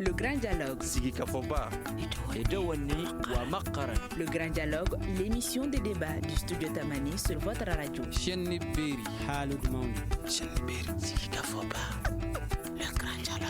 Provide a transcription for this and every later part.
Le Grand Dialogue. Sigi Kafoba. Edouani Wamakaran. Le Grand Dialogue, l'émission de débat du studio Tamani sur votre radio. Chenni Beri. Halud Mauni. Chenni Beri. Sigi Kafoba. Le Grand Dialogue.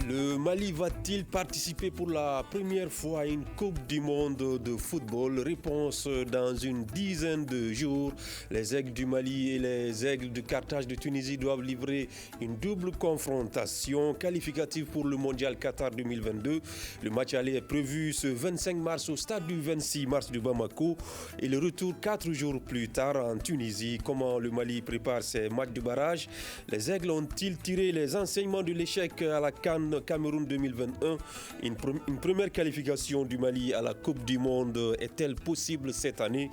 Le Mali va-t-il participer pour la première fois à une Coupe du monde de football? Réponse dans une dizaine de jours. Les Aigles du Mali et les Aigles de Carthage de Tunisie doivent livrer une double confrontation qualificative pour le Mondial Qatar 2022. Le match aller est prévu ce 25 mars au stade du 26 mars de Bamako et le retour 4 jours plus tard en Tunisie. Comment le Mali prépare ses matchs de barrage? Les Aigles ont-ils tiré les enseignements de l'échec à la CAN Cameroun 2021, une première qualification du Mali à la Coupe du Monde est-elle possible cette année?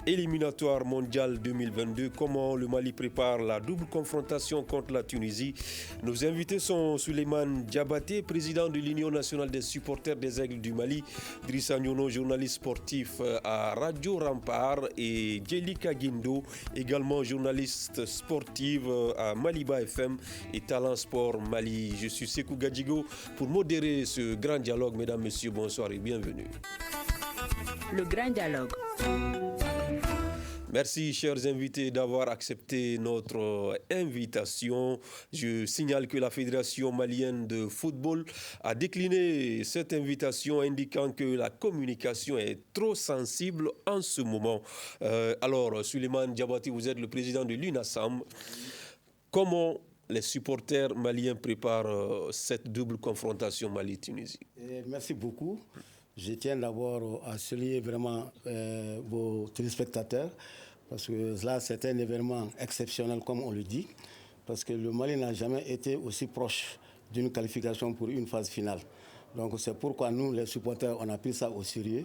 Éliminatoire mondial 2022, comment le Mali prépare la double confrontation contre la Tunisie? Nos invités sont Souleymane Diabaté, président de l'Union nationale des supporters des Aigles du Mali, Drissa Nyono, journaliste sportif à Radio Rempart, et Djelika Guindo, également journaliste sportive à Maliba FM et Talent Sport Mali. Je suis Sekou Gadjigo pour modérer ce grand dialogue. Mesdames, Messieurs, bonsoir et bienvenue. Le Grand Dialogue. Merci, chers invités, d'avoir accepté notre invitation. Je signale que la Fédération malienne de football a décliné cette invitation, indiquant que la communication est trop sensible en ce moment. Alors, Souleymane Diabaté, vous êtes le président de l'UNASAM. Comment les supporters maliens préparent cette double confrontation Mali-Tunisie? Merci beaucoup. Je tiens d'abord à saluer vraiment vos téléspectateurs, parce que là, c'est un événement exceptionnel, comme on le dit, parce que le Mali n'a jamais été aussi proche d'une qualification pour une phase finale. Donc c'est pourquoi nous, les supporters, on a pris ça au sérieux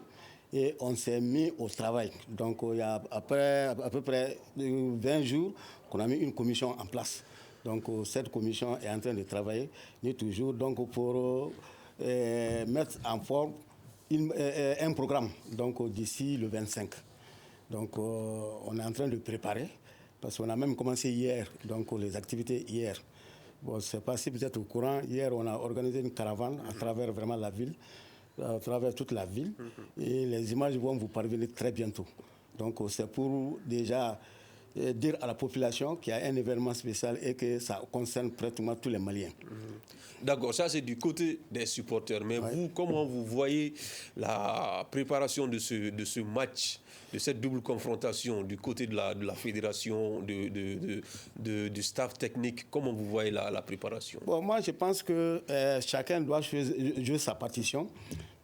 et on s'est mis au travail. Donc il y a à peu près 20 jours qu'on a mis une commission en place. Donc cette commission est en train de travailler, nous toujours, donc pour mettre en forme un programme donc d'ici le 25. Donc on est en train de préparer, parce qu'on a même commencé hier, donc les activités hier. Bon, je ne sais pas si vous êtes au courant, hier on a organisé une caravane à travers vraiment la ville, à travers toute la ville, et les images vont vous parvenir très bientôt. Donc c'est pour déjà dire à la population qu'il y a un événement spécial et que ça concerne pratiquement tous les Maliens. D'accord, ça c'est du côté des supporters. Mais vous, comment vous voyez la préparation de ce match, de cette double confrontation du côté de la fédération, du staff technique? Comment vous voyez la préparation? Bon, moi je pense que chacun doit jouer sa partition,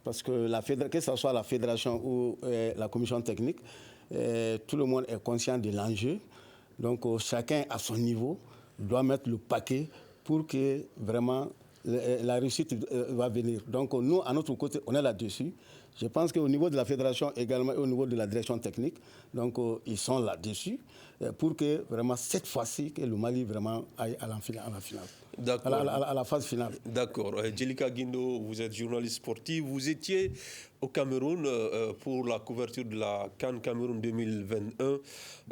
parce que que ce soit la fédération ou la commission technique, tout le monde est conscient de l'enjeu. Donc chacun à son niveau doit mettre le paquet pour que vraiment la réussite va venir. Donc nous, à notre côté, on est là-dessus. Je pense qu'au niveau de la fédération également et au niveau de la direction technique, donc ils sont là-dessus pour que vraiment cette fois-ci, que le Mali vraiment aille à la finale. À la phase finale. D'accord. Djelika Guindo, vous êtes journaliste sportif. Vous étiez au Cameroun pour la couverture de la CAN Cameroun 2021.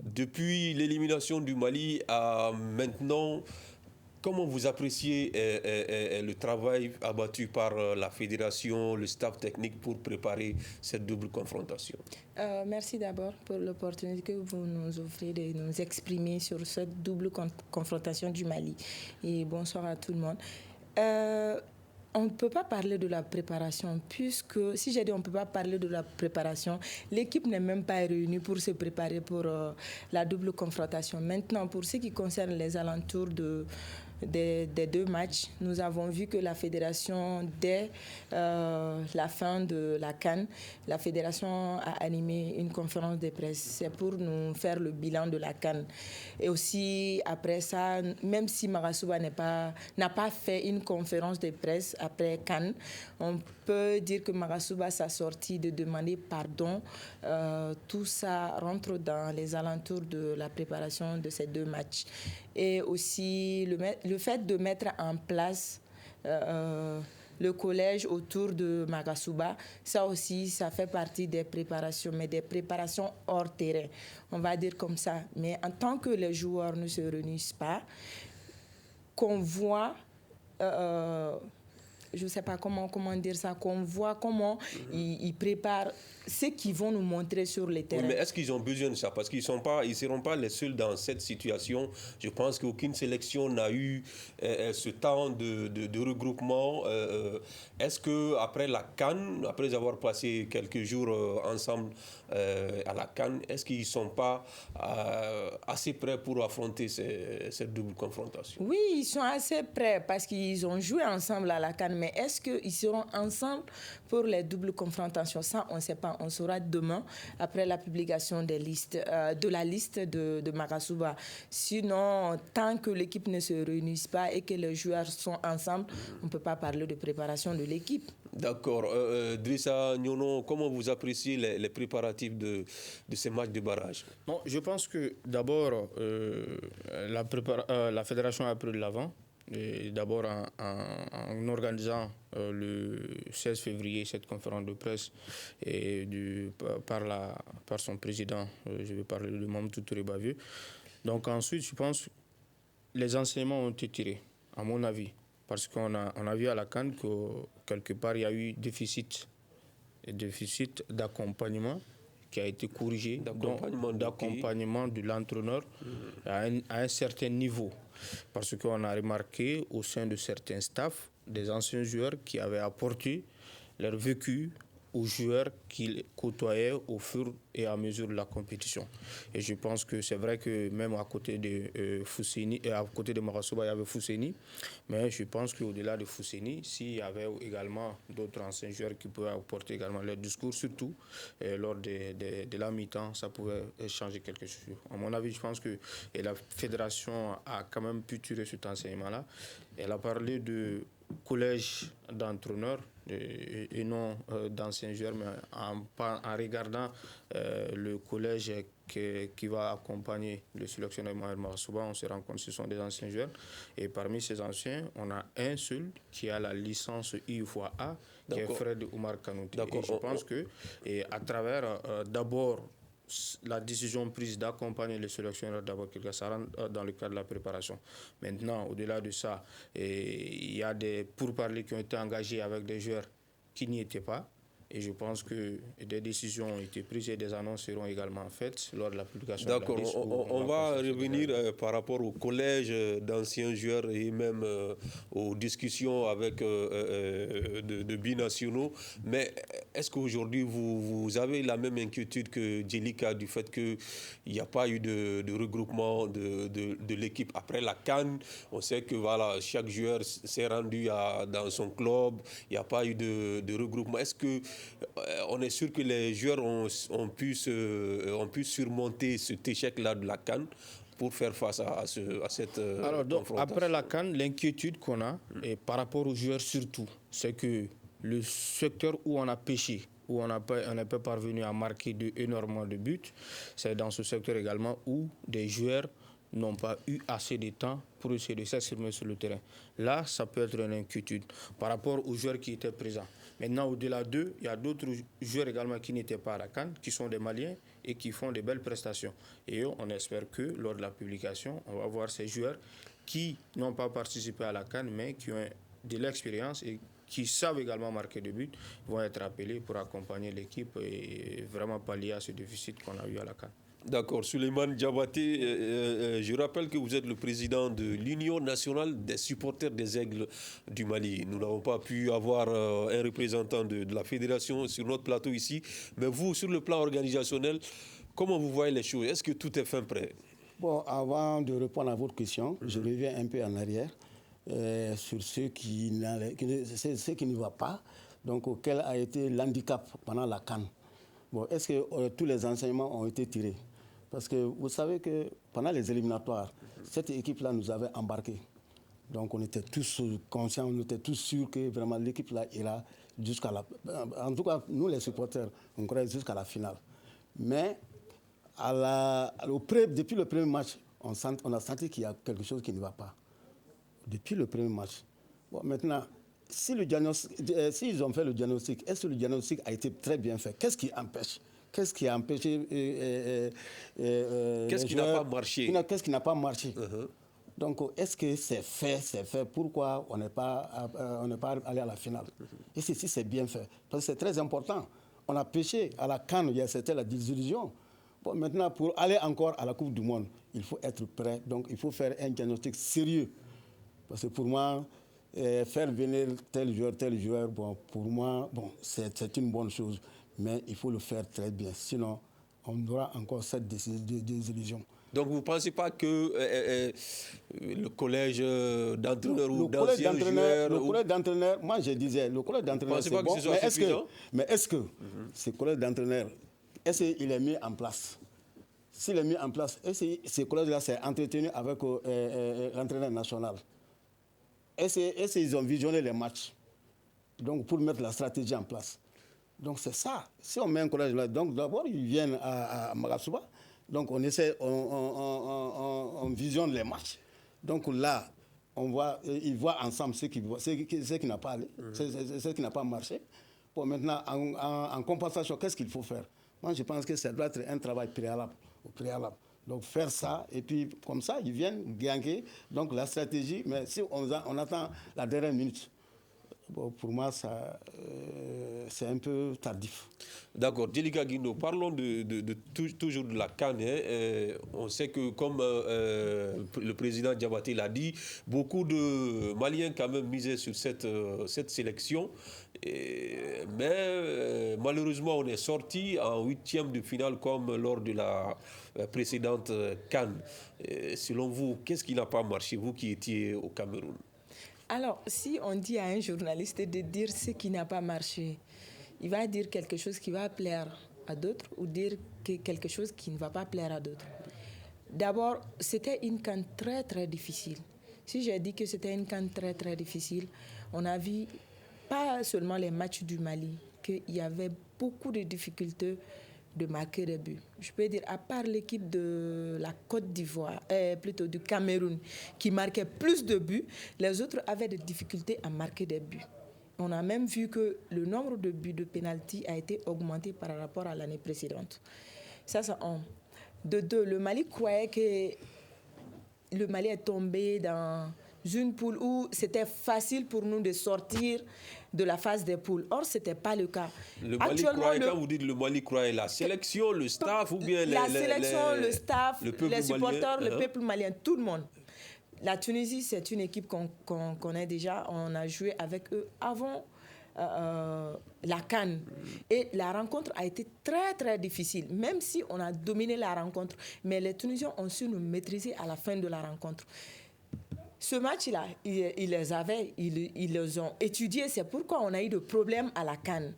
Depuis l'élimination du Mali à maintenant, comment vous appréciez le travail abattu par la fédération, le staff technique pour préparer cette double confrontation? Merci d'abord pour l'opportunité que vous nous offrez de nous exprimer sur cette double confrontation du Mali. Et bonsoir à tout le monde. On ne peut pas parler de la préparation, puisque, si j'ai dit on ne peut pas parler de la préparation, l'équipe n'est même pas réunie pour se préparer pour la double confrontation. Maintenant, pour ce qui concerne les alentours des deux matchs, nous avons vu que la fédération, dès la fin de la CAN, la fédération a animé une conférence de presse. C'est pour nous faire le bilan de la CAN. Et aussi, après ça, même si Magasuba n'a pas fait une conférence de presse après CAN, on peut dire que Magasuba s'est sorti de demander pardon. Tout ça rentre dans les alentours de la préparation de ces deux matchs. Et aussi, le fait de mettre en place le collège autour de Magasuba, ça aussi, ça fait partie des préparations, mais des préparations hors terrain, on va dire comme ça. Mais en tant que les joueurs ne se réunissent pas, qu'on voit je ne sais pas comment dire ça, qu'on voit comment ils préparent ce qu'ils vont nous montrer sur les terrains. Oui, mais est-ce qu'ils ont besoin de ça? Parce qu'ils ne seront pas les seuls dans cette situation. Je pense qu'aucune sélection n'a eu ce temps de regroupement. Est-ce qu'après la CAN, après avoir passé quelques jours ensemble à la CAN, est-ce qu'ils ne sont pas assez prêts pour affronter cette double confrontation? Oui, ils sont assez prêts parce qu'ils ont joué ensemble à la CAN, mais est-ce qu'ils seront ensemble pour les doubles confrontations? Ça, on ne sait pas. On saura demain, après la publication des listes, de la liste de Makasuba. Sinon, tant que l'équipe ne se réunisse pas et que les joueurs sont ensemble, on ne peut pas parler de préparation de l'équipe. D'accord. Drissa Nyono, comment vous appréciez les préparatifs de ces matchs de barrage? Bon, je pense que d'abord, la fédération a pris de l'avant. D'abord en organisant le 16 février cette conférence de presse par son président, je vais parler de Mamadou Touré Bavieux. Donc ensuite, je pense que les enseignements ont été tirés, à mon avis, parce qu'on a vu à la CAN que quelque part il y a eu déficit d'accompagnement qui a été corrigé, d'accompagnement de l'entraîneur à un certain niveau. Parce qu'on a remarqué au sein de certains staffs, des anciens joueurs qui avaient apporté leur vécu aux joueurs qu'ils côtoyaient au fur et à mesure de la compétition. Et je pense que c'est vrai que même à côté de Fousseni, à côté de Makasuba, il y avait Fousseni, mais je pense qu'au-delà de Fousseni, s'il y avait également d'autres anciens joueurs qui pouvaient apporter également leur discours, surtout lors de la mi-temps, ça pouvait changer quelque chose. À mon avis, je pense que la fédération a quand même pu tirer cet enseignement-là. Elle a parlé de collège d'entraîneurs et non d'anciens joueurs, mais en regardant le collège qui va accompagner le sélectionneur Mohamed Makasuba, on se rend compte que ce sont des anciens joueurs. Et parmi ces anciens, on a un seul qui a la licence UFOA, qui est Fred Oumar Kanouté. Et je pense que à travers d'abord la décision prise d'accompagner les sélectionneurs d'abord ça rentre dans le cadre de la préparation. Maintenant, au-delà de ça, il y a des pourparlers qui ont été engagés avec des joueurs qui n'y étaient pas. Et je pense que des décisions ont été prises et des annonces seront également faites lors de la publication de la liste. On va revenir par rapport au collège d'anciens joueurs et même aux discussions avec de binationaux. Mais est-ce qu'aujourd'hui, vous avez la même inquiétude que Djelika du fait qu'il n'y a pas eu de regroupement de l'équipe après la CAN? On sait que voilà, chaque joueur s'est rendu dans son club. Il n'y a pas eu de regroupement. Est-ce que on est sûr que les joueurs ont pu surmonter cet échec-là de la CAN pour faire face à cette confrontation? Après la CAN, l'inquiétude qu'on a, et par rapport aux joueurs surtout, c'est que le secteur où on a pêché, où on n'est pas parvenu à marquer énormément de buts, c'est dans ce secteur également où des joueurs n'ont pas eu assez de temps pour essayer de s'exprimer sur le terrain. Là, ça peut être une inquiétude par rapport aux joueurs qui étaient présents. Maintenant, au-delà d'eux, il y a d'autres joueurs également qui n'étaient pas à la CAN, qui sont des Maliens et qui font de belles prestations. Et on espère que lors de la publication, on va voir ces joueurs qui n'ont pas participé à la CAN, mais qui ont de l'expérience et qui savent également marquer des buts, vont être appelés pour accompagner l'équipe et vraiment pallier à ce déficit qu'on a eu à la CAN. D'accord. Souleymane Diabaté, je rappelle que vous êtes le président de l'Union nationale des supporters des Aigles du Mali. Nous n'avons pas pu avoir un représentant de la fédération sur notre plateau ici. Mais vous, sur le plan organisationnel, comment vous voyez les choses? Est-ce que tout est fin prêt? Bon, avant de répondre à votre question, je reviens un peu en arrière sur ce qui ne va pas, donc auquel a été l'handicap pendant la CAN. Bon, est-ce que tous les enseignements ont été tirés? Parce que vous savez que pendant les éliminatoires, cette équipe-là nous avait embarqués. Donc on était tous conscients, on était tous sûrs que vraiment l'équipe-là ira jusqu'à la... En tout cas, nous les supporters, on croyait jusqu'à la finale. Mais depuis le premier match, on a senti qu'il y a quelque chose qui ne va pas. Depuis le premier match. Bon, maintenant, s'ils ont fait le diagnostic, est-ce que le diagnostic a été très bien fait? Qu'est-ce qui empêche? Qu'est-ce qui a empêché qu'est-ce qui n'a pas marché? Qu'est-ce qui n'a pas marché? Donc, est-ce que c'est fait? Pourquoi on n'est pas allé à la finale? Et si c'est bien fait, parce que c'est très important. On a pêché à la CAN, c'était la désillusion. Bon, maintenant, pour aller encore à la Coupe du Monde, il faut être prêt. Donc, il faut faire un diagnostic sérieux. Parce que pour moi, faire venir tel joueur, bon, pour moi, bon, c'est une bonne chose. Mais il faut le faire très bien. Sinon, on aura encore cette désillusion. Donc, vous ne pensez pas que le collège d'entraîneurs ou d'anciens joueurs... Le collège d'entraîneurs, moi je disais, le collège d'entraîneurs, c'est bon, mais est-ce que ce collège d'entraîneurs, est-ce qu'il est mis en place? S'il est mis en place, est-ce que ce collège-là s'est entretenu avec l'entraîneur national? Est-ce qu'ils ont visionné les matchs donc, pour mettre la stratégie en place? Donc c'est ça. Si on met un collège là, donc d'abord ils viennent à Magasuba. Donc on essaie, on visionne les matchs. Donc là, ils voient ensemble ce qui n'a pas allé, ce qui n'a pas marché. Bon, maintenant, en compensation, qu'est-ce qu'il faut faire? Moi, je pense que ça doit être un travail préalable. Donc faire ça, et puis comme ça, ils viennent gagner donc la stratégie. Mais si on attend la dernière minute, bon, pour moi, c'est un peu tardif. D'accord. Djelika Guindo, parlons toujours de la CAN. On sait que, comme le président Diabaté l'a dit, beaucoup de Maliens quand même misaient sur cette sélection. Mais malheureusement, on est sorti en 8e de finale comme lors de la précédente CAN. Selon vous, qu'est-ce qui n'a pas marché, vous qui étiez au Cameroun? Alors, si on dit à un journaliste de dire ce qui n'a pas marché, il va dire quelque chose qui va plaire à d'autres ou dire quelque chose qui ne va pas plaire à d'autres. D'abord, c'était une CAN très, très difficile. Si j'ai dit que c'était une CAN très, très difficile, on a vu pas seulement les matchs du Mali, qu'il y avait beaucoup de difficultés de marquer des buts. Je peux dire, à part l'équipe de la Côte d'Ivoire, plutôt du Cameroun, qui marquait plus de buts, les autres avaient des difficultés à marquer des buts. On a même vu que le nombre de buts de pénalty a été augmenté par rapport à l'année précédente. Ça, c'est un. De deux, le Mali croyait que le Mali est tombé dans une poule où c'était facile pour nous de sortir de la phase des poules. Or, ce n'était pas le cas. Le Mali croyait, quand vous dites le Mali croyait, la sélection, le staff ou bien la sélection, le staff, les supporters, malien, le peuple malien, tout le monde. La Tunisie, c'est une équipe qu'on connaît déjà. On a joué avec eux avant la CAN. Et la rencontre a été très, très difficile, même si on a dominé la rencontre. Mais les Tunisiens ont su nous maîtriser à la fin de la rencontre. Ce match-là, ils les ont étudiés. C'est pourquoi on a eu de problèmes à la CAN.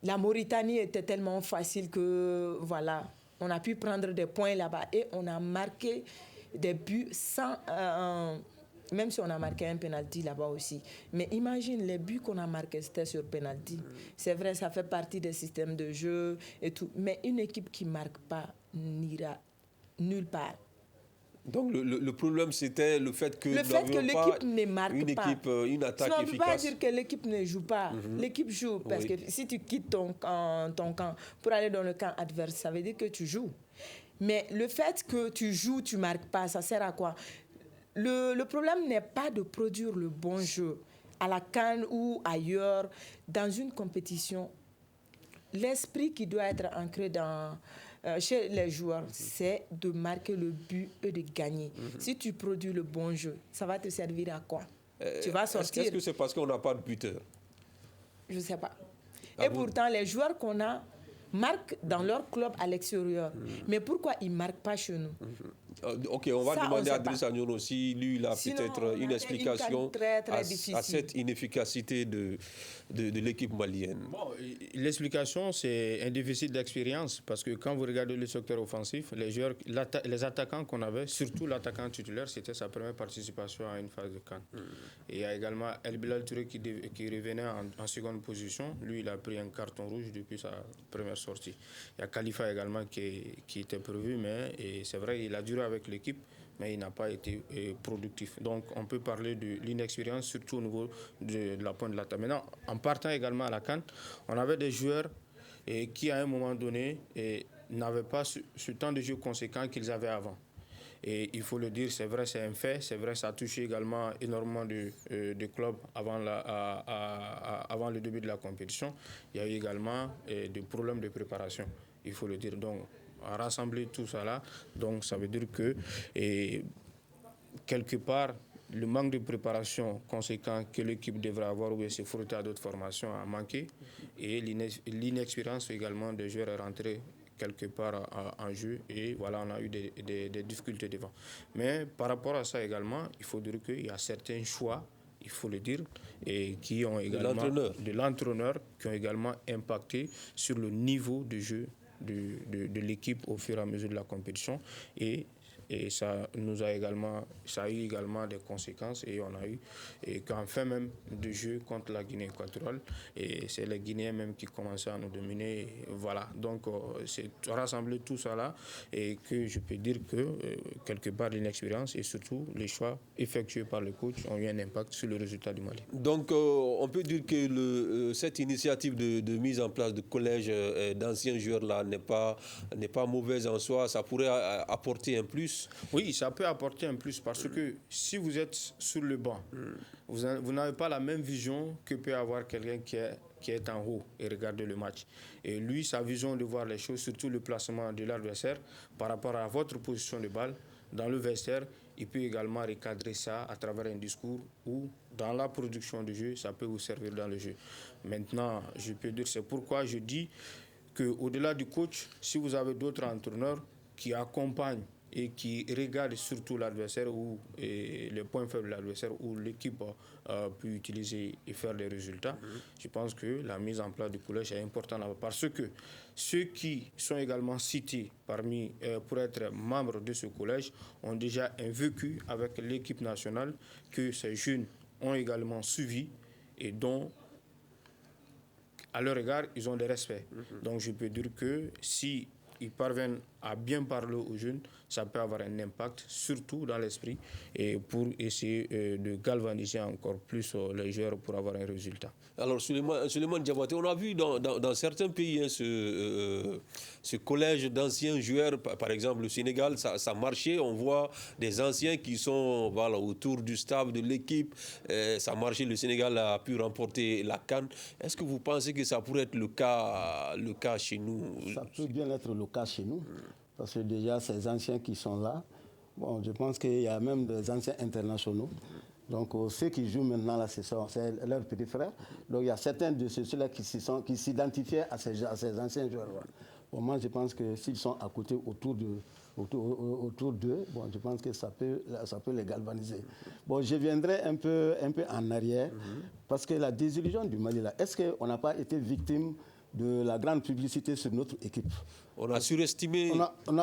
La Mauritanie était tellement facile que, voilà, on a pu prendre des points là-bas. Et on a marqué des buts sans... même si on a marqué un penalty là-bas aussi. Mais imagine, les buts qu'on a marqués, c'était sur penalty. C'est vrai, ça fait partie des systèmes de jeu et tout. Mais une équipe qui ne marque pas n'ira nulle part. Donc le problème, c'était le fait que l'équipe ne marque une pas. Une attaque efficace. On ne peut pas dire que l'équipe ne joue pas. L'équipe joue, parce que si tu quittes ton camp pour aller dans le camp adverse, ça veut dire que tu joues. Mais le fait que tu joues, tu ne marques pas, ça sert à quoi? Le problème n'est pas de produire le bon jeu à la CAN ou ailleurs, dans une compétition. L'esprit qui doit être ancré chez les joueurs, c'est de marquer le but et de gagner. Si tu produis le bon jeu, ça va te servir à quoi? Tu vas sortir. Est-ce que c'est parce qu'on n'a pas de buteur? Je ne sais pas. Et pourtant, les joueurs qu'on a marquent dans leur club à l'extérieur. Mais pourquoi ils ne marquent pas chez nous? Ok, on va demander à Driss Agnon aussi. Lui, il a peut-être une explication à cette inefficacité de l'équipe malienne. Bon, l'explication, c'est un déficit d'expérience. Parce que quand vous regardez le secteur offensif, les attaquants qu'on avait, surtout l'attaquant titulaire, c'était sa première participation à une phase de CAN. Et il y a également El Bilal Touré qui revenait en seconde position. Lui, il a pris un carton rouge depuis sa première sortie. Il y a Khalifa également qui était prévu, mais c'est vrai, il a duré avec l'équipe, mais il n'a pas été productif. Donc, on peut parler de l'inexpérience, surtout au niveau de la pointe de l'attaque. Maintenant, en partant également à la CAN, on avait des joueurs qui, à un moment donné, n'avaient pas ce temps de jeu conséquent qu'ils avaient avant. Et il faut le dire, c'est vrai, c'est un fait. C'est vrai, ça a touché également énormément de clubs avant le début de la compétition. Il y a eu également des problèmes de préparation, il faut le dire. Donc, à rassembler tout ça là, donc ça veut dire que quelque part, le manque de préparation conséquent que l'équipe devrait avoir ou bien se frotter à d'autres formations a manqué, et l'inexpérience également des joueurs est rentrée quelque part en jeu, et voilà, on a eu des difficultés devant. Mais par rapport à ça également, il faut dire qu'il y a certains choix, il faut le dire, et qui ont également de l'entraîneur qui ont également impacté sur le niveau de jeu de l'équipe au fur et à mesure de la compétition, et ça a eu également des conséquences, et on a eu qu'en fin même de jeu contre la Guinée équatoriale, et c'est les Guinéens même qui commençaient à nous dominer, et voilà. Donc c'est rassembler tout ça là, et que je peux dire que quelque part l'inexpérience et surtout les choix effectués par le coach ont eu un impact sur le résultat du Mali. Donc on peut dire que cette initiative de mise en place de collèges d'anciens joueurs là n'est pas mauvaise en soi, ça pourrait apporter un plus. Oui, ça peut apporter un plus, parce que si vous êtes sur le banc, vous n'avez pas la même vision que peut avoir quelqu'un qui est en haut et regarde le match. Et lui, sa vision de voir les choses, surtout le placement de l'adversaire par rapport à votre position de balle dans le vestiaire, il peut également recadrer ça à travers un discours ou dans la production de jeu, ça peut vous servir dans le jeu. Maintenant, je peux dire, c'est pourquoi je dis qu'au-delà du coach, si vous avez d'autres entraîneurs qui accompagnent et qui regarde surtout l'adversaire ou les points faibles de l'adversaire où l'équipe peut utiliser et faire des résultats. Je pense que la mise en place du collège est importante là-bas, parce que ceux qui sont également cités pour être membres de ce collège ont déjà un vécu avec l'équipe nationale que ces jeunes ont également suivi et dont à leur égard, ils ont des respects. Donc je peux dire que si ils parviennent à bien parler aux jeunes, ça peut avoir un impact, surtout dans l'esprit, et pour essayer de galvaniser encore plus les joueurs pour avoir un résultat. Alors, Suleiman Diabaté, on a vu dans certains pays ce collège d'anciens joueurs, par exemple le Sénégal, ça marchait. On voit des anciens qui sont autour du staff de l'équipe. Ça marchait, le Sénégal a pu remporter la CAN. Est-ce que vous pensez que ça pourrait être le cas chez nous? Ça peut bien être le cas chez nous, parce que déjà ces anciens qui sont là, je pense qu'il y a même des anciens internationaux. Donc ceux qui jouent maintenant là, c'est leurs petits frères. Donc il y a certains de ceux-là qui s'identifiaient à ces anciens joueurs. Moi je pense que s'ils sont à côté, autour d'eux, je pense que ça peut les galvaniser. Je viendrai un peu en arrière, parce que la désillusion du Mali là, est-ce qu'on n'a pas été victime de la grande publicité sur notre équipe? On a surestimé.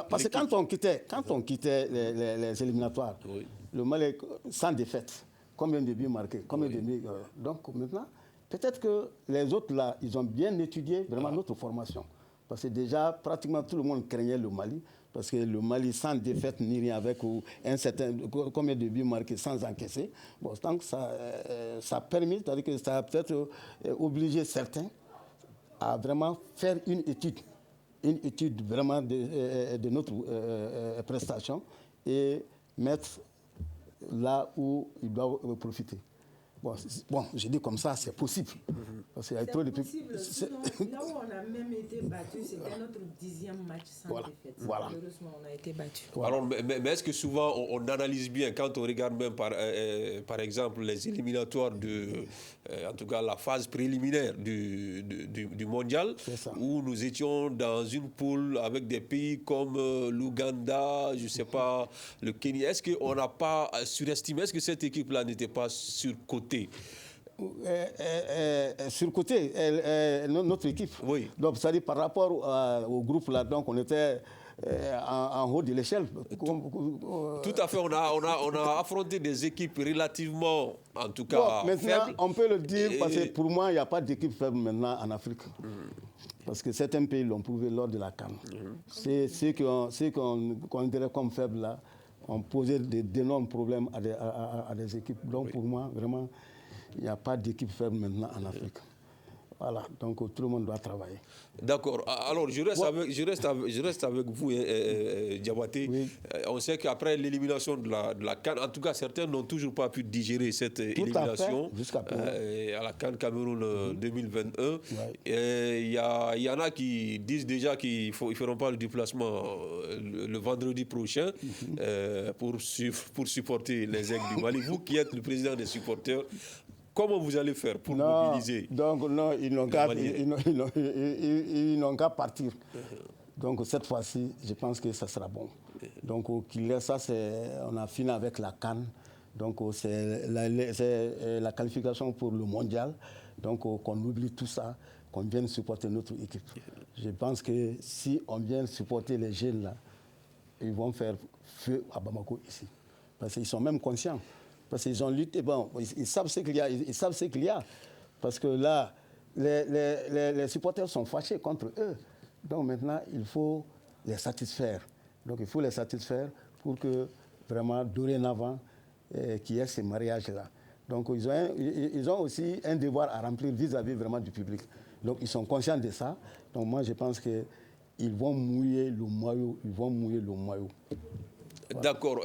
Parce que quand on quittait les éliminatoires, le Mali sans défaite, combien de buts marqués, donc maintenant, peut-être que les autres là, ils ont bien étudié vraiment notre formation. Parce que déjà, pratiquement tout le monde craignait le Mali, parce que le Mali sans défaite ni rien, avec combien de buts marqués sans encaisser. Donc ça a permis, c'est-à-dire que ça a peut-être obligé certains à vraiment faire une étude vraiment de notre prestation et mettre là où ils doivent profiter. Je dis comme ça, c'est possible. Parce qu'il y a trop de possible. Là où on a même été battu, c'était notre 10e match sans défaite. Malheureusement, on a été battu. Alors, mais est-ce que souvent on analyse bien, quand on regarde même par exemple les éliminatoires en tout cas la phase préliminaire du mondial, où nous étions dans une poule avec des pays comme l'Ouganda, je ne sais pas, le Kenya. Est-ce qu'on n'a pas surestimé? Est-ce que cette équipe-là n'était pas surcotée? Surcoté, notre équipe. Oui. Donc, c'est-à-dire par rapport au groupe là, donc on était en haut de l'échelle. Tout à fait, on a affronté des équipes relativement, en tout cas, maintenant, faibles. On peut le dire, parce que pour moi, il n'y a pas d'équipe faible maintenant en Afrique. Parce que certains pays l'ont prouvé lors de la CAN. Ceux qu'on dirait comme faibles là, ont posé d'énormes problèmes à des équipes. Donc pour moi, vraiment, il n'y a pas d'équipe faible maintenant en Afrique. Voilà, donc tout le monde doit travailler. D'accord. Alors, je reste avec vous, Diabaté. Oui. On sait qu'après l'élimination de la CAN, en tout cas, certains n'ont toujours pas pu digérer cette élimination à la CAN Cameroun 2021. Il y en a qui disent déjà qu'ils ne feront pas le déplacement le vendredi prochain pour supporter les Aigles du Mali. Vous qui êtes le président des supporters, comment vous allez faire pour mobiliser? Donc non, ils n'ont qu'à partir. Donc cette fois-ci, je pense que ça sera bon. Donc on a fini avec la CAN. Donc c'est la qualification pour le mondial. Donc qu'on oublie tout ça, qu'on vienne supporter notre équipe. Je pense que si on vient supporter les jeunes là, ils vont faire feu à Bamako ici. Parce qu'ils sont même conscients. Parce qu'ils ont lutté, bon, ils savent ce qu'il y a, Parce que là, les supporters sont fâchés contre eux. Donc maintenant, il faut les satisfaire. Donc il faut les satisfaire pour que vraiment, dorénavant, qu'il y ait ces mariages-là. Donc ils ont aussi un devoir à remplir vis-à-vis vraiment du public. Donc ils sont conscients de ça. Donc moi, je pense qu'ils vont mouiller le maillot. D'accord.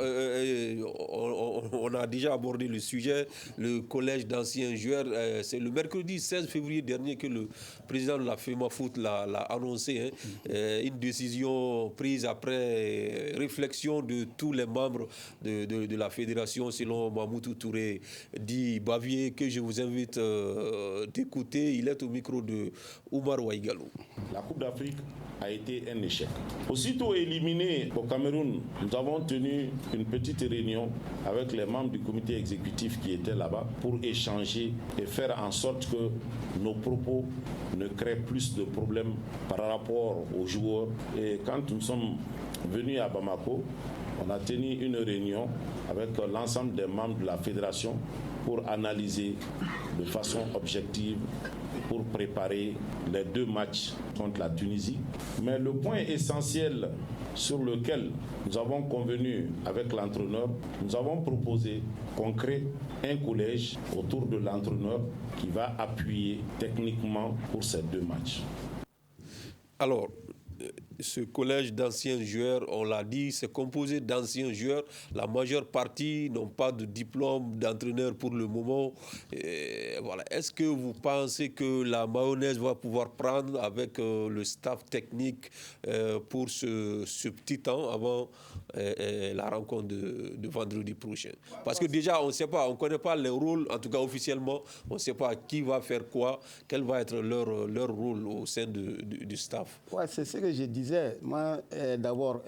On a déjà abordé le sujet, le collège d'anciens joueurs. C'est le mercredi 16 février dernier que le président de la FEMAFOOT l'a annoncé. Une décision prise après réflexion de tous les membres de la fédération, selon Mamoutou Touré, dit Bavier, que je vous invite d'écouter. Il est au micro de Oumar Ouaïgalou. La Coupe d'Afrique a été un échec. Aussitôt éliminé au Cameroun, nous avons tenu une petite réunion avec les membres du comité exécutif qui étaient là-bas pour échanger et faire en sorte que nos propos ne créent plus de problèmes par rapport aux joueurs. Et quand nous sommes venus à Bamako, on a tenu une réunion avec l'ensemble des membres de la fédération pour analyser de façon objective, pour préparer les 2 matchs contre la Tunisie. Mais le point essentiel sur lequel nous avons convenu avec l'entraîneur, nous avons proposé qu'on crée un collège autour de l'entraîneur qui va appuyer techniquement pour ces 2 matchs. Alors, ce collège d'anciens joueurs, on l'a dit, c'est composé d'anciens joueurs. La majeure partie n'ont pas de diplôme d'entraîneur pour le moment. Voilà. Est-ce que vous pensez que la mayonnaise va pouvoir prendre avec le staff technique pour ce petit temps avant la rencontre de vendredi prochain? Parce que déjà, on ne sait pas, on ne connaît pas les rôles, en tout cas officiellement, on ne sait pas qui va faire quoi, quel va être leur rôle au sein du staff. Ouais, c'est ce que je disais. Moi, d'abord,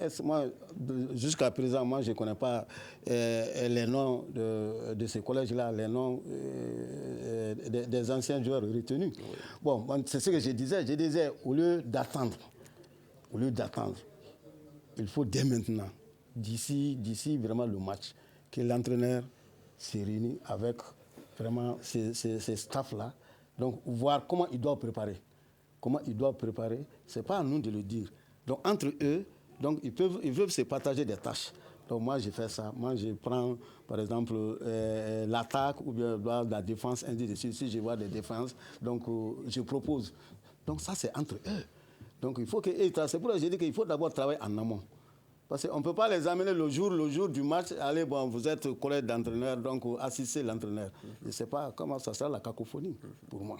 jusqu'à présent, moi, je ne connais pas les noms de ces collèges-là, les noms des anciens joueurs retenus. Oui. Bon, c'est ce que je disais. Je disais, au lieu d'attendre, il faut dès maintenant, d'ici vraiment le match, que l'entraîneur se réunisse avec vraiment ces staffs-là, donc voir comment ils doivent préparer. Ce n'est pas à nous de le dire. Donc, entre eux, donc, ils peuvent se partager des tâches. Donc, moi, j'ai fait ça. Moi, je prends, par exemple, l'attaque ou bien la défense, ainsi de suite. Si je vois des défenses, donc, je propose. Donc, ça, c'est entre eux. Donc, il faut que... C'est pour ça que j'ai dit qu'il faut d'abord travailler en amont. Parce qu'on ne peut pas les amener le jour du match, allez, bon, vous êtes collègue d'entraîneur, donc assistez l'entraîneur. Je ne sais pas comment ça sera la cacophonie, pour moi.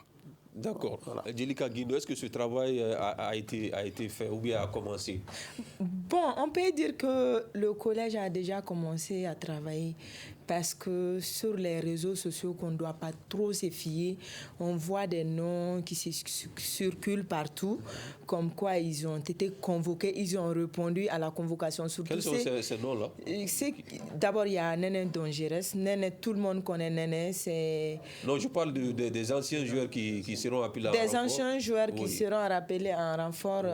D'accord. Voilà. Djelika Guindo, est-ce que ce travail a été fait ou bien a commencé? Bon, on peut dire que le collège a déjà commencé à travailler parce que sur les réseaux sociaux qu'on ne doit pas trop se fier, on voit des noms qui circulent partout, comme quoi ils ont été convoqués, ils ont répondu à la convocation. Surtout quels sont ces noms-là? D'abord, il y a Néné Dongeres. Néné, tout le monde connaît Néné. Non, je parle des anciens joueurs qui seront appelés en renfort. Des anciens joueurs qui seront rappelés en renfort.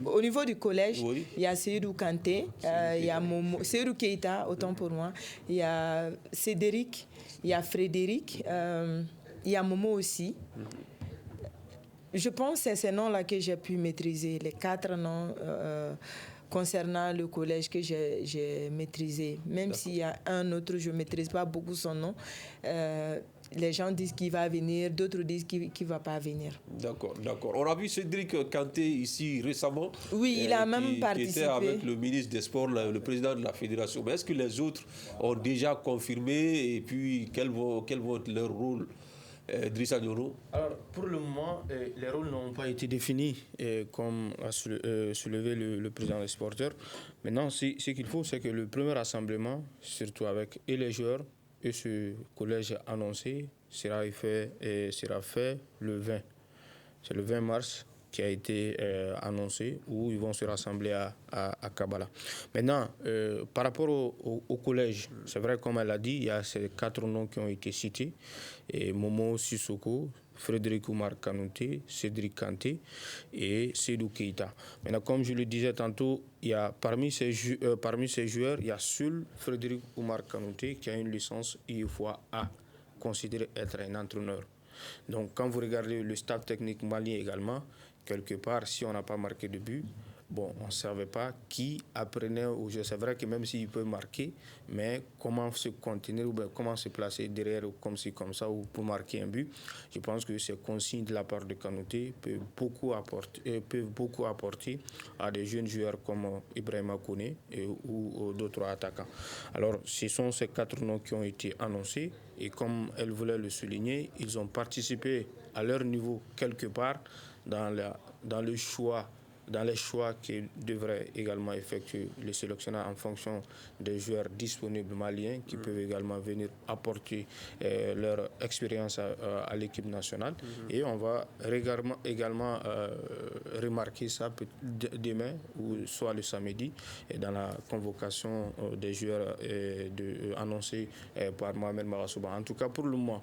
Au niveau du collège, il y a Seydou Kanté, il y a Seydou Keita, autant pour moi, il y a Cédric, il y a Frédéric, il y a Momo aussi. Je pense que c'est ces noms-là que j'ai pu maîtriser, les 4 noms concernant le collège que j'ai maîtrisé. Même s'il y a un autre, je ne maîtrise pas beaucoup son nom. Les gens disent qu'il va venir, d'autres disent qu'il ne va pas venir. D'accord. On a vu Cédric Kanté ici récemment. Oui, il a même participé. Qui était avec le ministre des Sports, le président de la fédération. Mais est-ce que les autres ont déjà confirmé et puis quel va être leur rôle? Drissa Dioro. Alors, pour le moment, les rôles n'ont pas été définis comme a soulevé le président des sporteurs. Maintenant, ce qu'il faut, c'est que le premier rassemblement, surtout avec les joueurs, et ce collège annoncé sera fait le 20. C'est le 20 mars qui a été annoncé, où ils vont se rassembler à Kabbalah. Maintenant, par rapport au collège, c'est vrai, comme elle a dit, il y a ces 4 noms qui ont été cités. Et Momo Sissoko, Frédéric Oumar Kanouté, Cédric Kanté et Seydou Keïta. Maintenant, comme je le disais tantôt, il y a, parmi ces joueurs, il y a seul Frédéric Oumar Kanouté qui a une licence UEFOA A, considéré être un entraîneur. Donc, quand vous regardez le staff technique malien également, quelque part, si on n'a pas marqué de but, bon, on ne savait pas qui apprenait au jeu. C'est vrai que même s'il peut marquer, mais comment se contenir ou bien comment se placer derrière comme ci, comme ça, ou pour marquer un but, je pense que ces consignes de la part de Kanouté peuvent beaucoup apporter à des jeunes joueurs comme Ibrahima Koné ou d'autres attaquants. Alors, ce sont ces 4 noms qui ont été annoncés et comme elle voulait le souligner, ils ont participé à leur niveau quelque part dans les choix que devraient également effectuer les sélectionneurs en fonction des joueurs disponibles maliens qui peuvent également venir apporter leur expérience à l'équipe nationale. Et on va également remarquer ça demain ou soit le samedi dans la convocation des joueurs annoncés par Mohamed Marassouba. En tout cas, pour le moment,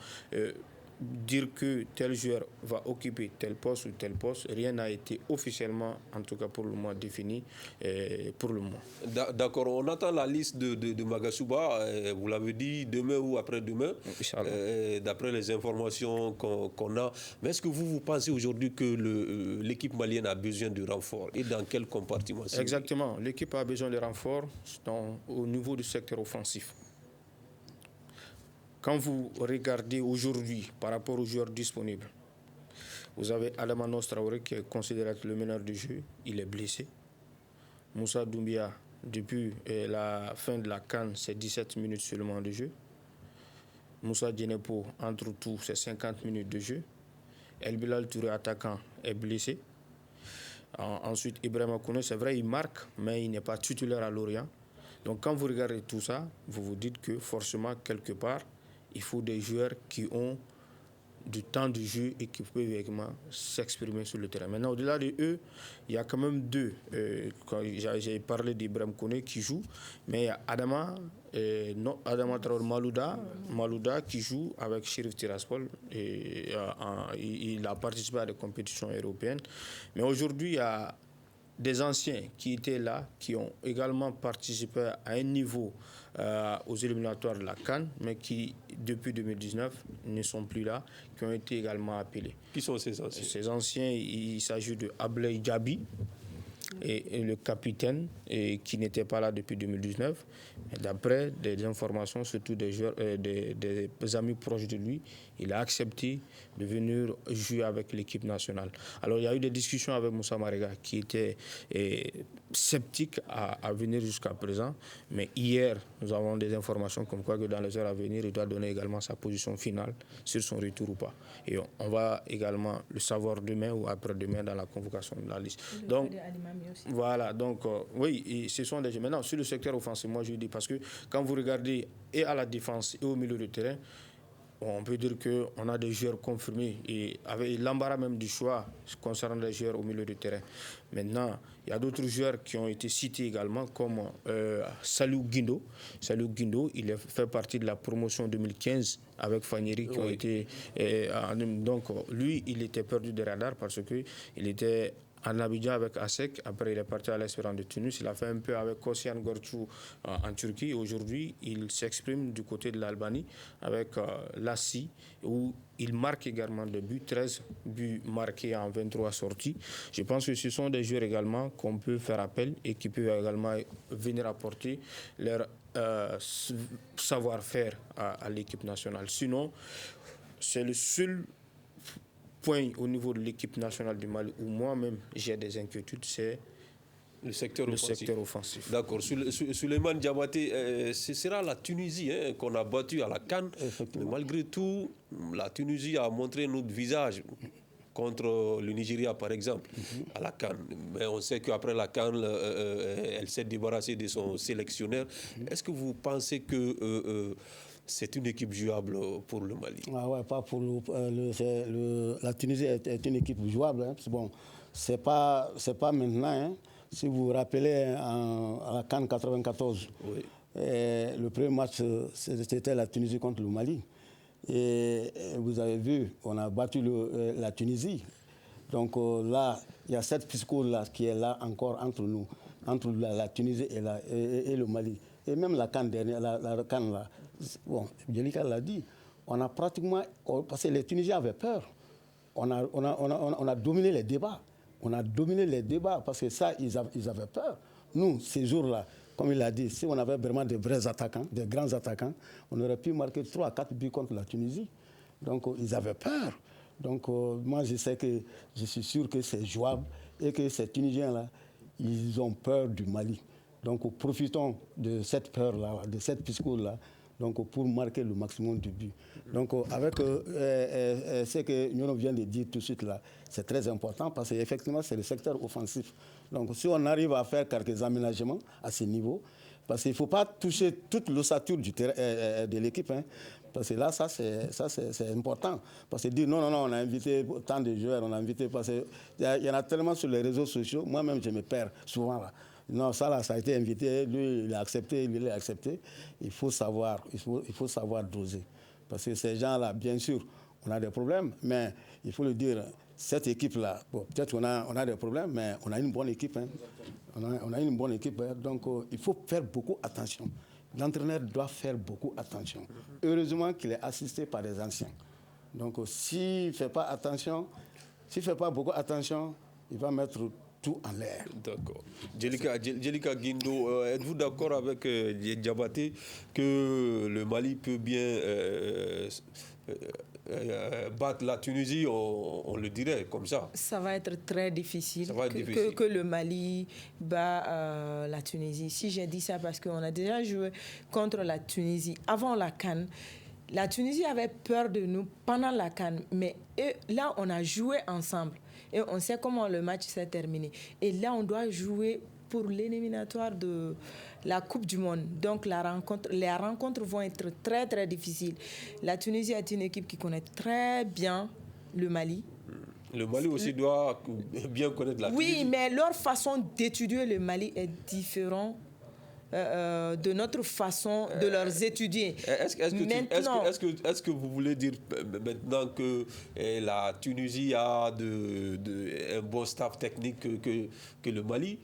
dire que tel joueur va occuper tel poste ou tel poste, rien n'a été officiellement, en tout cas pour le moment, défini pour le moment. D'accord, on attend la liste de Marassouba, vous l'avez dit, demain ou après-demain, d'après les informations qu'on a. Mais est-ce que vous pensez aujourd'hui que l'équipe malienne a besoin de renforts et dans quel compartiment? Exactement, l'équipe a besoin de renforts au niveau du secteur offensif. Quand vous regardez aujourd'hui par rapport aux joueurs disponibles, vous avez Adama Traoré qui est considéré être le meneur du jeu, il est blessé. Moussa Doumbia, depuis la fin de la CAN, c'est 17 minutes seulement de jeu. Moussa Djenepo, entre tout, c'est 50 minutes de jeu. El Bilal Touré, attaquant, est blessé. Ensuite, Ibrahima Koné, c'est vrai, il marque, mais il n'est pas titulaire à Lorient. Donc quand vous regardez tout ça, vous vous dites que forcément, quelque part, il faut des joueurs qui ont du temps de jeu et qui peuvent également s'exprimer sur le terrain. Maintenant, au-delà de eux, il y a quand même 2. J'ai parlé d'Ibrahim Koné qui joue, mais il y a Adama Traoré Malouda qui joue avec Chérif Tiraspol. Il a participé à des compétitions européennes. Mais aujourd'hui, il y a des anciens qui étaient là, qui ont également participé à un niveau aux éliminatoires de la CAN, mais qui, depuis 2019, ne sont plus là, qui ont été également appelés. Qui sont ces anciens? Ces anciens, il s'agit de Ablay Djabi, et le capitaine qui n'était pas là depuis 2019. D'après des informations, surtout des joueurs, des amis proches de lui, il a accepté de venir jouer avec l'équipe nationale. Alors il y a eu des discussions avec Moussa Marega qui était sceptique à venir jusqu'à présent. Mais hier, nous avons des informations comme quoi que dans les heures à venir, il doit donner également sa position finale sur son retour ou pas. Et on va également le savoir demain ou après-demain dans la convocation de la liste. Donc, voilà, donc oui, ce sont des jeux. Maintenant, sur le secteur offensif, moi je dis parce que quand vous regardez et à la défense et au milieu de terrain, on peut dire qu'on a des joueurs confirmés et avec l'embarras même du choix concernant les joueurs au milieu de terrain. Maintenant, il y a d'autres joueurs qui ont été cités également comme Salou Guindo. Salou Guindo, il fait partie de la promotion 2015 avec Fanieri qui ont été... donc lui, il était perdu des radars parce qu'il était en Abidjan avec ASEC. Après, il est parti à l'Espérance de Tunis. Il a fait un peu avec Kosyan Gorçu en Turquie. Aujourd'hui, il s'exprime du côté de l'Albanie avec Lassi, où il marque également des buts, 13 buts marqués en 23 sorties. Je pense que ce sont des joueurs également qu'on peut faire appel et qui peuvent également venir apporter leur savoir-faire à l'équipe nationale. Sinon, c'est le seul point au niveau de l'équipe nationale du Mali où moi-même j'ai des inquiétudes, c'est le secteur offensif. D'accord. Souleymane Diabaté, ce sera la Tunisie qu'on a battu à la CAN. Mais malgré tout, la Tunisie a montré notre visage contre le Nigeria, par exemple, à la CAN. Mais on sait qu'après la CAN, elle s'est débarrassée de son sélectionneur. Est-ce que vous pensez que c'est une équipe jouable pour le Mali? Pas pour la Tunisie est une équipe jouable. Bon, c'est pas maintenant. Si vous vous rappelez, à la CAN 94, le premier match, c'était la Tunisie contre le Mali. Et vous avez vu, on a battu la Tunisie. Donc là, il y a cette psychose-là qui est là encore entre nous, entre la Tunisie et le Mali. Et même la CAN dernière, la CAN là, bon, Djelika l'a dit, on a pratiquement, parce que les Tunisiens avaient peur, on a dominé les débats. On a dominé les débats parce que ça, ils avaient peur. Nous, ces jours-là, comme il l'a dit, si on avait vraiment des vrais attaquants, des grands attaquants, on aurait pu marquer 3 à 4 buts contre la Tunisie. Donc, ils avaient peur. Donc, moi, je suis sûr que c'est jouable et que ces Tunisiens-là, ils ont peur du Mali. Donc, profitons de cette peur-là, de cette psychose-là, donc pour marquer le maximum de buts. Donc avec ce que Nyono vient de dire tout de suite là, c'est très important parce qu'effectivement c'est le secteur offensif. Donc si on arrive à faire quelques aménagements à ce niveau, parce qu'il ne faut pas toucher toute l'ossature du terrain, de l'équipe, parce que là, ça c'est important. Parce que dire non, on a invité tant de joueurs, on a invité, parce qu'il y en a tellement sur les réseaux sociaux, moi-même je me perds souvent là. Non, ça a été invité, lui il a accepté, lui il a accepté. Il faut savoir doser. Parce que ces gens-là, bien sûr, on a des problèmes, mais il faut le dire, cette équipe-là, bon, peut-être qu'on a des problèmes, mais on a une bonne équipe. On a une bonne équipe, donc il faut faire beaucoup attention. L'entraîneur doit faire beaucoup attention. Heureusement qu'il est assisté par des anciens. Donc s'il ne fait pas attention, s'il ne fait pas beaucoup attention, il va mettre tout en l'air. D'accord. Djelika Guindo, êtes-vous d'accord avec Diabaté que le Mali peut bien battre la Tunisie, on le dirait comme ça? Ça va être très difficile, que le Mali bat la Tunisie. Si j'ai dit ça parce qu'on a déjà joué contre la Tunisie avant la CAN. La Tunisie avait peur de nous pendant la CAN, mais là on a joué ensemble. Et on sait comment le match s'est terminé. Et là, on doit jouer pour l'éliminatoire de la Coupe du Monde. Donc, les rencontres vont être très, très difficiles. La Tunisie est une équipe qui connaît très bien le Mali. Le Mali aussi doit bien connaître la Tunisie. Oui, mais leur façon d'étudier le Mali est différente de notre façon de leur étudier. Est-ce que vous voulez dire maintenant que la Tunisie a un bon staff technique que le Mali?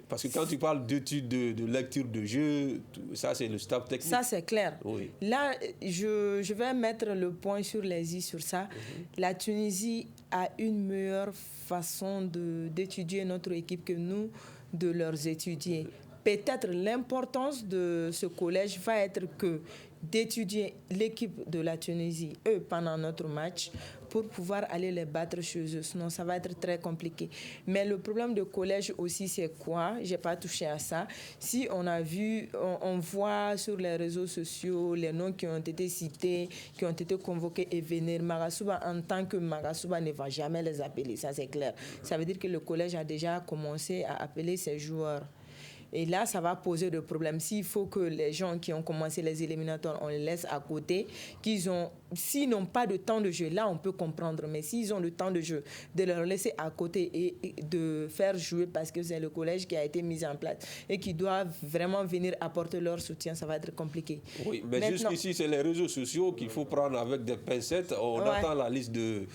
Parce que quand tu parles d'études, de lecture de jeu, ça c'est le staff technique. Ça c'est clair. Oui. Là, je vais mettre le point sur les i sur ça. La Tunisie a une meilleure façon d'étudier notre équipe que nous de leurs étudier. Peut-être l'importance de ce collège va être d'étudier l'équipe de la Tunisie, pendant notre match, pour pouvoir aller les battre chez eux. Sinon, ça va être très compliqué. Mais le problème de collège aussi, c'est quoi? Je n'ai pas touché à ça. Si on voit sur les réseaux sociaux les noms qui ont été cités, qui ont été convoqués et venir, Magasuba, en tant que Magasuba, ne va jamais les appeler. Ça, c'est clair. Ça veut dire que le collège a déjà commencé à appeler ses joueurs. Et là, ça va poser des problèmes. S'il faut que les gens qui ont commencé les éliminatoires, on les laisse à côté, s'ils n'ont pas de temps de jeu, là, on peut comprendre. Mais s'ils ont le temps de jeu, de leur laisser à côté et de faire jouer parce que c'est le collège qui a été mis en place et qui doivent vraiment venir apporter leur soutien, ça va être compliqué. Oui, mais jusqu'ici, c'est les réseaux sociaux qu'il faut prendre avec des pincettes. On attend la liste de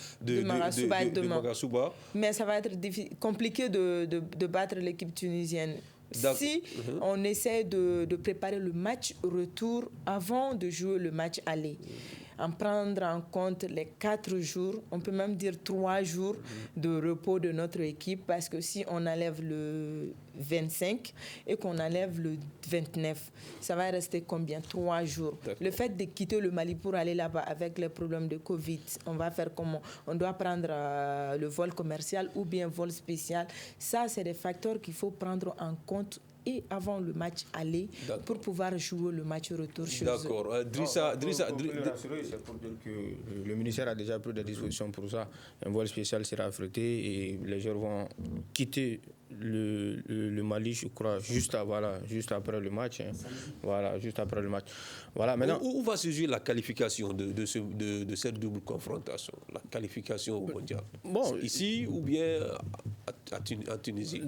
Magasuba. Mais ça va être compliqué de battre l'équipe tunisienne. Si on essaie de préparer le match retour avant de jouer le match aller, en prendre en compte les 4 jours, on peut même dire 3 jours de repos de notre équipe, parce que si on enlève le 25 et qu'on enlève le 29, ça va rester combien? 3 jours. Le fait de quitter le Mali pour aller là-bas avec les problèmes de Covid, on va faire comment? On doit prendre le vol commercial ou bien vol spécial. Ça, c'est des facteurs qu'il faut prendre en compte et avant le match aller pour pouvoir jouer le match retour chez eux. D'accord. Pour le rassurer, c'est pour dire que le ministère a déjà pris des dispositions pour ça. Un vol spécial sera affrété et les joueurs vont quitter le Mali, je crois, juste après le match. Voilà, juste après le match. Voilà, maintenant, où va se jouer la qualification de cette double confrontation, la qualification au mondial? Ici ou bien à Tunisie?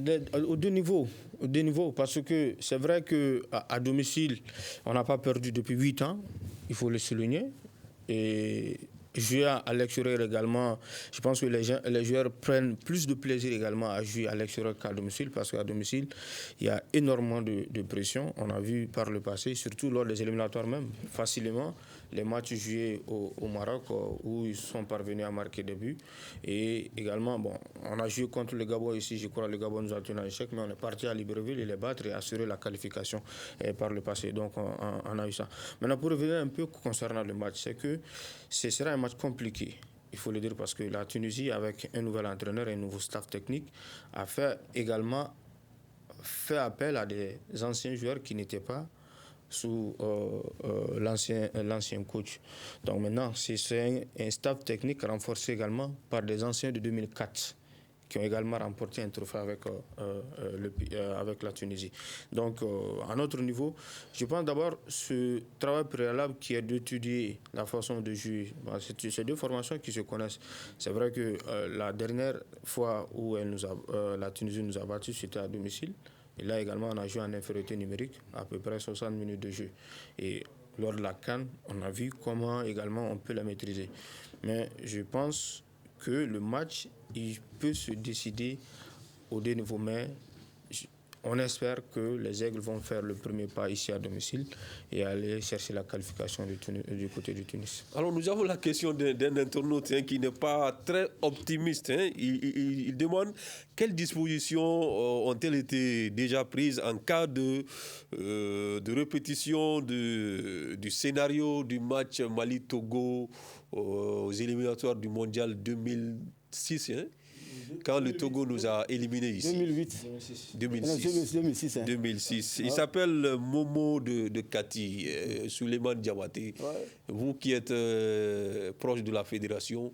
Aux deux niveaux, parce que c'est vrai qu'à domicile, on n'a pas perdu depuis 8 ans, il faut le souligner. Et jouer à l'extérieur également, je pense que les joueurs prennent plus de plaisir également à jouer à l'extérieur qu'à domicile, parce qu'à domicile, il y a énormément de pression. On a vu par le passé, surtout lors des éliminatoires même, facilement, les matchs joués au Maroc où ils sont parvenus à marquer des buts. Et également, on a joué contre le Gabon ici, je crois que le Gabon nous a tenu en échec, mais on est parti à Libreville et les battre et assurer la qualification par le passé. Donc on a eu ça. Maintenant, pour revenir un peu concernant le match, c'est que ce sera un match compliqué. Il faut le dire, parce que la Tunisie, avec un nouvel entraîneur et un nouveau staff technique, a fait appel à des anciens joueurs qui n'étaient pas sous l'ancien coach. Donc maintenant, c'est un staff technique renforcé également par des anciens de 2004 qui ont également remporté un trophée avec la Tunisie. Donc, à notre niveau, je pense d'abord ce travail préalable qui est d'étudier la façon de jouer. C'est 2 formations qui se connaissent. C'est vrai que la dernière fois où la Tunisie nous a battus, c'était à domicile. Et là également, on a joué en infériorité numérique, à peu près 60 minutes de jeu. Et lors de la CAN, on a vu comment également on peut la maîtriser. Mais je pense que le match, il peut se décider au 2 niveaux. Mais on espère que les Aigles vont faire le premier pas ici à domicile et aller chercher la qualification du côté du Tunis. Alors, nous avons la question d'un internaute qui n'est pas très optimiste. Il demande quelles dispositions ont-elles été déjà prises en cas de répétition du scénario du match Mali-Togo aux éliminatoires du Mondial 2006, quand le Togo nous a éliminés ici. 2006. Il s'appelle Momo de Kati, Souleymane Diabaté. Ouais. Vous qui êtes proche de la fédération.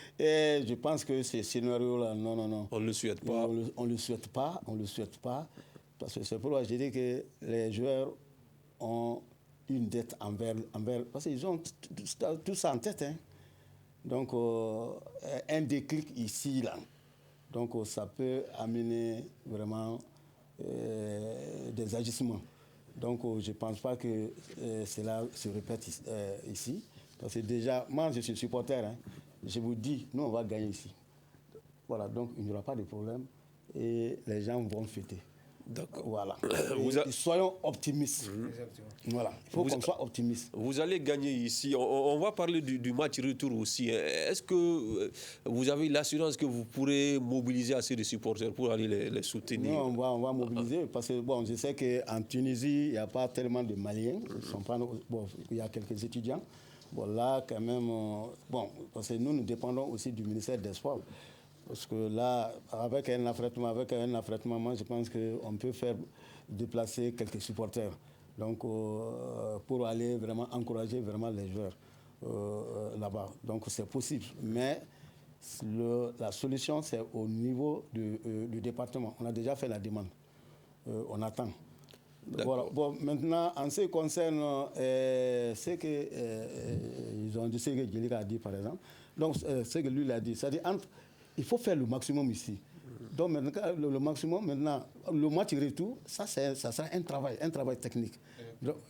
Je pense que ces scénarios-là, non. On ne le souhaite pas. On ne le souhaite pas. Parce que c'est pourquoi je dis que les joueurs ont une dette envers parce qu'ils ont tout ça en tête. Donc, un déclic ici, là. Donc, ça peut amener vraiment des agissements. Donc, je ne pense pas que cela se répète ici. Parce que déjà, moi, je suis supporter. Je vous dis, nous, on va gagner ici. Voilà, donc il n'y aura pas de problème. Et les gens vont fêter. D'accord. Voilà. Soyons optimistes. Exactement. Voilà. Il faut qu'on soit optimiste. Vous allez gagner ici. On va parler du match retour aussi. Est-ce que vous avez l'assurance que vous pourrez mobiliser assez de supporters pour aller les soutenir? Non, on va mobiliser parce que je sais qu'en Tunisie, il n'y a pas tellement de Maliens. Il y a quelques étudiants. Là, quand même, parce que nous dépendons aussi du ministère des Sports. Parce que là, avec un affrètement, moi, je pense qu'on peut faire déplacer quelques supporters. Donc, pour aller vraiment encourager vraiment les joueurs là-bas. Donc, c'est possible. Mais La solution, c'est au niveau du département. On a déjà fait la demande. On attend. Voilà. Bon, maintenant, en ce qui concerne ce qu'ils ont dit, ce que Djelika a dit, par exemple, donc ce que lui a dit, c'est-à-dire il faut faire le maximum ici. Donc maintenant, le maximum, maintenant, le match retour, ça sera un travail technique.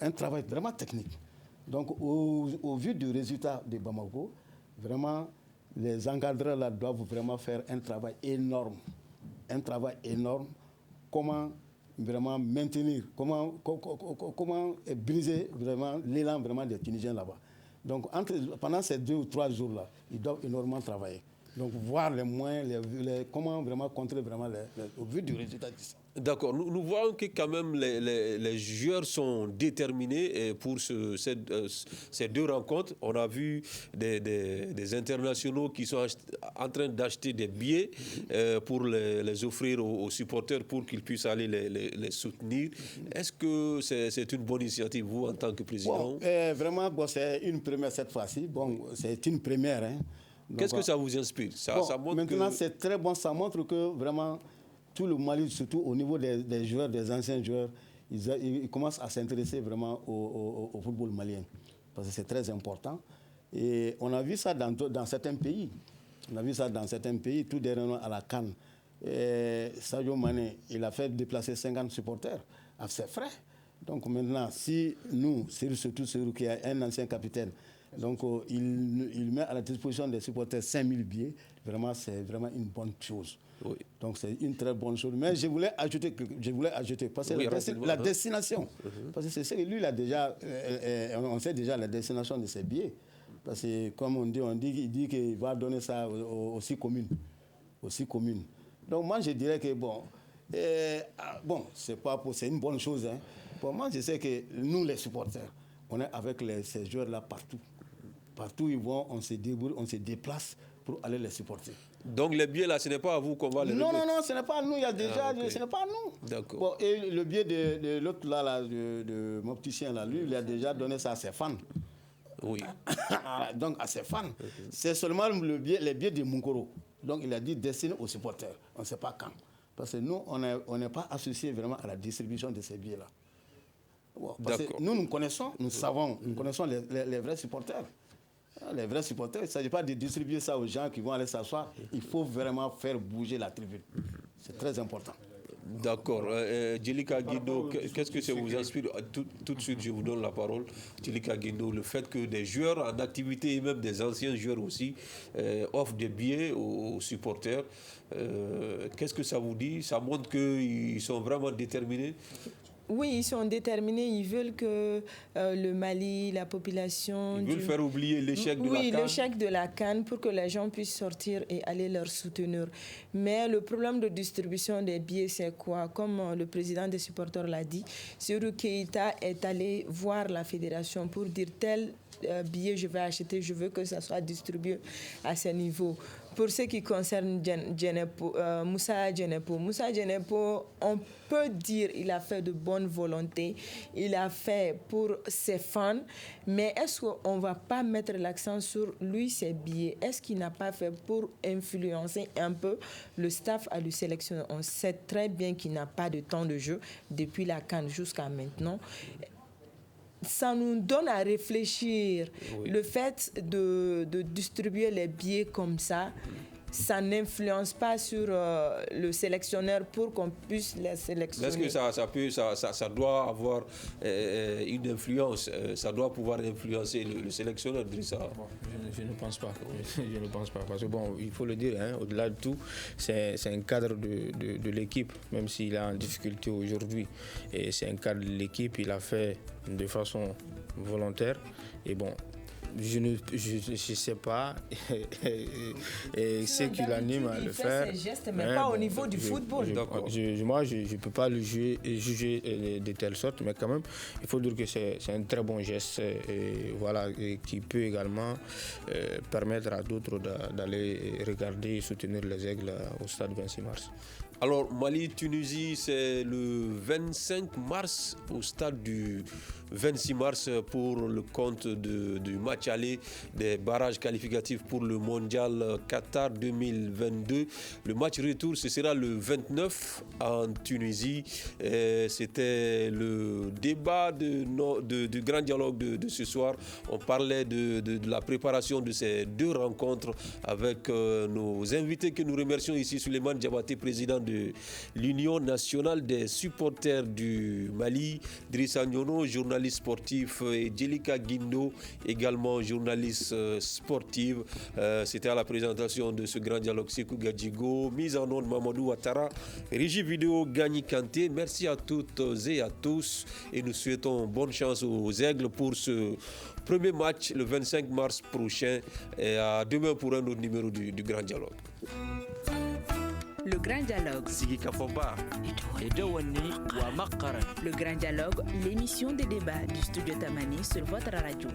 Un travail vraiment technique. Donc au vu du résultat de Bamako, vraiment, les encadreurs là doivent vraiment faire un travail énorme. Comment vraiment maintenir, comment briser vraiment l'élan vraiment des Tunisiens là-bas. Donc pendant ces 2 ou 3 jours là, ils doivent énormément travailler. Donc voir les moyens, comment vraiment contrer vraiment au vu du résultat de ça. D'accord. Nous voyons que quand même les joueurs sont déterminés pour ces 2 rencontres. On a vu des internationaux qui sont en train d'acheter des billets pour les offrir aux supporters pour qu'ils puissent aller les soutenir. Est-ce que c'est une bonne initiative, vous, en tant que président? Vraiment, c'est une première cette fois-ci. Bon, c'est une première. Hein. Qu'est-ce que ça vous inspire? Ça montre maintenant, c'est très bon. Ça montre que vraiment, tout le Mali, surtout au niveau des joueurs, des anciens joueurs, ils commencent à s'intéresser vraiment au football malien. Parce que c'est très important. Et on a vu ça dans certains pays. Tout dernièrement à la CAN. Sadio Mané, il a fait déplacer 50 supporters à ses frais. Donc maintenant, si nous, surtout celui qui est un ancien capitaine, donc il met à la disposition des supporters 5000 billets, vraiment c'est vraiment une bonne chose. Oui. Donc c'est une très bonne chose. Mais je voulais ajouter parce que la destination, parce que c'est ce que lui il a déjà, on sait déjà la destination de ses billets. Parce que comme il dit qu'il va donner ça aux 6 communes. Donc moi je dirais que c'est une bonne chose. Hein. Pour moi je sais que nous les supporters, on est avec ces joueurs-là partout. Partout où ils vont, on se débrouille, on se déplace pour aller les supporter. Donc les billets là, ce n'est pas à vous qu'on va les remettre? Non, ce n'est pas à nous. Il y a déjà, ce n'est pas à nous. D'accord. Bon, et le billet de l'autre là, de mon petit chien là, lui, il a déjà donné ça à ses fans. Oui. Donc à ses fans. C'est seulement les billets de Munkoro. Donc il a dit destiné aux supporters. On ne sait pas quand. Parce que nous, on n'est pas associés vraiment à la distribution de ces billets là. Bon, parce que nous connaissons, nous connaissons les vrais supporters. Les vrais supporters, il ne s'agit pas de distribuer ça aux gens qui vont aller s'asseoir. Il faut vraiment faire bouger la tribune. C'est très important. D'accord. Djelika Guindo, qu'est-ce que ça vous inspire? Tout de suite, je vous donne la parole. Djelika Guindo, le fait que des joueurs en activité et même des anciens joueurs aussi offrent des billets aux supporters, qu'est-ce que ça vous dit? Ça montre qu'ils sont vraiment déterminés? Oui, ils sont déterminés, ils veulent que le Mali, la population... Ils veulent faire oublier l'échec de la CAN. Oui, l'échec de la CAN pour que les gens puissent sortir et aller leur soutenir. Mais le problème de distribution des billets, c'est quoi? Comme le président des supporters l'a dit, Seydou Keïta est allé voir la fédération pour dire tel billet je vais acheter, je veux que ça soit distribué à ce niveau. Pour ce qui concerne Moussa Djenepo, on peut dire qu'il a fait de bonne volonté, il a fait pour ses fans, mais est-ce qu'on ne va pas mettre l'accent sur lui, ses billets? Est-ce qu'il n'a pas fait pour influencer un peu le staff à le sélectionner? On sait très bien qu'il n'a pas de temps de jeu depuis la CAN jusqu'à maintenant. Ça nous donne à réfléchir. Oui. Le fait de distribuer les billets comme ça n'influence pas sur le sélectionneur pour qu'on puisse les sélectionner. Est-ce que ça doit avoir une influence? Ça doit pouvoir influencer le sélectionneur, Drissa? Je ne pense pas. Je ne pense pas. Parce que bon, il faut le dire, hein, au-delà de tout, c'est un cadre de l'équipe, même s'il est en difficulté aujourd'hui. Et c'est un cadre de l'équipe, il a fait de façon volontaire. Et bon, je ne sais pas ce qui l'anime à le faire. Ses gestes, mais pas au niveau du football. Moi, je ne peux pas le juger de telle sorte, mais quand même, il faut dire que c'est un très bon geste et qui peut également permettre à d'autres d'aller regarder et soutenir les Aigles au stade 26 mars. Alors, Mali-Tunisie, c'est le 25 mars au stade du 26 mars pour le compte du match aller des barrages qualificatifs pour le mondial Qatar 2022. Le match retour, ce sera le 29 en Tunisie. C'était le débat du grand dialogue de ce soir. On parlait de la préparation de ces deux rencontres avec nos invités que nous remercions ici, Souleymane Diabaté, président de l'Union nationale des supporters du Mali, Drissa Nyono, journaliste sportif, et Djelika Guindo, également journaliste sportive. C'était à la présentation de ce grand dialogue Sekou Gadjigo, mise en onde Mamadou Ouattara, régie vidéo Gagny Kanté. Merci à toutes et à tous et nous souhaitons bonne chance aux Aigles pour ce premier match le 25 mars prochain et à demain pour un autre numéro du grand dialogue. Le Grand Dialogue. Le Grand Dialogue, l'émission des débats du studio Tamani sur votre radio.